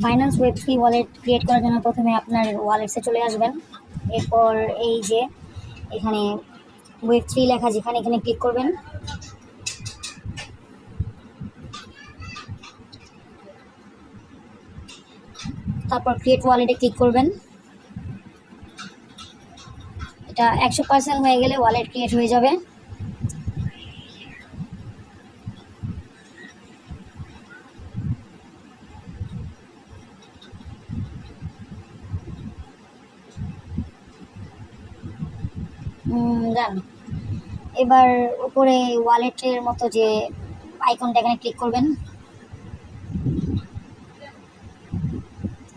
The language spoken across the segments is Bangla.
Binance web three wallet create করার জন্য প্রথমে আপনার ওয়ালেটসে চলে আসবেন। এরপর এই যে এখানে ওয়েব থ্রি লেখা যেখানে এখানে ক্লিক করবেন। তারপর ক্রিয়েট ওয়ালেটে ক্লিক করবেন। এটা 100% হয়ে গেলে ওয়ালেট ক্রিয়েট হয়ে যাবে। ডান। এবার উপরে ওয়ালেটের মতো যে আইকনটা এখানে ক্লিক করবেন।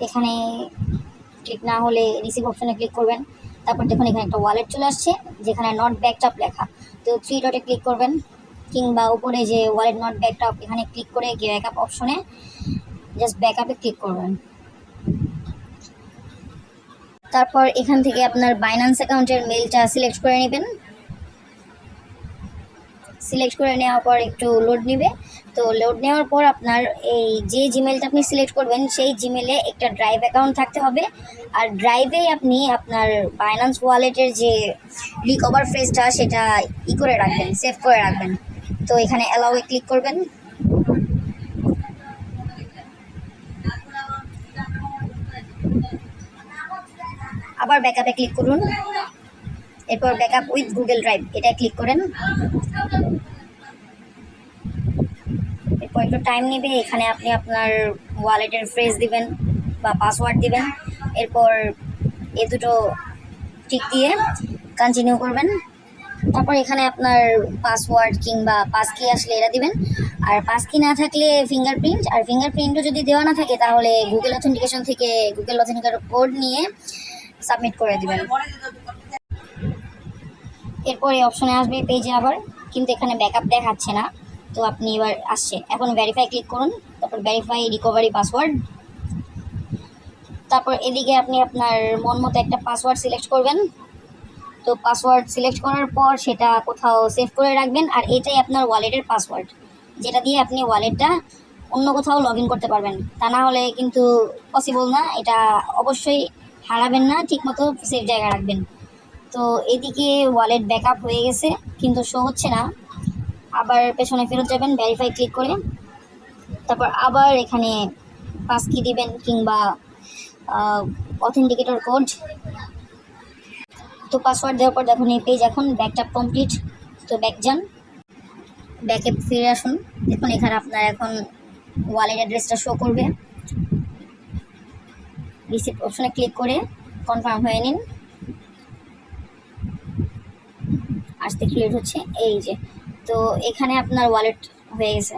এখানে ক্লিক না হলে রিসিভ অপশনে ক্লিক করবেন। তারপর দেখুন এখানে একটা ওয়ালেট চলে আসছে যেখানে নট ব্যাকড আপ লেখা, তো থ্রি ডটে ক্লিক করবেন, কিংবা উপরে যে ওয়ালেট নট ব্যাকড আপ এখানে ক্লিক করে ব্যাকআপ অপশনে জাস্ট ব্যাকআপে ক্লিক করবেন। তারপর এখান থেকে আপনার বাইন্যান্স অ্যাকাউন্টের মেলটা সিলেক্ট করে নেবেন। সিলেক্ট করে নেওয়ার পর একটু লোড নেবে। তো লোড নেওয়ার পর আপনার এই যে জিমেলটা আপনি সিলেক্ট করবেন সেই জিমেলে একটা ড্রাইভ অ্যাকাউন্ট থাকতে হবে। আর ড্রাইভে আপনি আপনার বাইন্যান্স ওয়ালেটের যে রিকভার ফ্রেজটা সেটা করে রাখবেন, সেভ করে রাখবেন। তো এখানে অ্যালাউয়ে ক্লিক করবেন। আবার ব্যাকআপে ক্লিক করুন। এরপর ব্যাকআপ উইথ গুগল ড্রাইভ এটা ক্লিক করেন। এরপর একটু টাইম নেবে। এখানে আপনি আপনার ওয়ালেটের ফ্রেজ দিবেন বা পাসওয়ার্ড দিবেন। এরপর এ দুটো টিক দিয়ে কন্টিনিউ করবেন। তারপর এখানে আপনার পাসওয়ার্ড কিংবা পাসকি আসলে এটা দিবেন। আর পাসকি না থাকলে ফিঙ্গারপ্রিন্ট, আর ফিঙ্গারপ্রিন্টও যদি দেওয়া না থাকে তাহলে গুগল অথেন্টিকেশন থেকে গুগল অথেন্টিকেটর কোড নিয়ে সাবমিট করে দিবেন। এরপর এই অপশনে আসবে পেজে আবার, কিন্তু এখানে ব্যাকআপ দেখাচ্ছে না। তো আপনি এবার আসছে, এখন ভেরিফাই ক্লিক করুন। তারপর ভেরিফাই রিকভারি পাসওয়ার্ড। তারপর এদিকে আপনি আপনার মন মতো একটা পাসওয়ার্ড সিলেক্ট করবেন। তো পাসওয়ার্ড সিলেক্ট করার পর সেটা কোথাও সেভ করে রাখবেন। আর এটাই আপনার ওয়ালেটের পাসওয়ার্ড, যেটা দিয়ে আপনি ওয়ালেটটা অন্য কোথাও লগ ইন করতে পারবেন। তা না হলে কিন্তু পসিবল না। এটা অবশ্যই হারাবেন না, ঠিকমতো সেভ জায়গায় রাখবেন। তো এদিকে ওয়ালেট ব্যাকআপ হয়ে গেছে কিন্তু শো হচ্ছে না। আবার পেছনে ফেরত যাবেন ভেরিফাই ক্লিক করে। তারপর আবার এখানে পাসকি দিবেন কিংবা অথেন্টিকেটর কোড। তো পাসওয়ার্ড দেওয়ার পর দেখুন এই পেজ এখন ব্যাকআপ কমপ্লিট। তো ব্যাক যান, ব্যাকে ফিরে আসুন। দেখুন এখানে আপনার এখন ওয়ালেট অ্যাড্রেসটা শো করবে। রিসিভ অপশনে ক্লিক করে কনফার্ম হয়ে নিন। আসতে ক্রিয়েট হচ্ছে এই যে, তো এখানে আপনার ওয়ালেট হয়ে গেছে।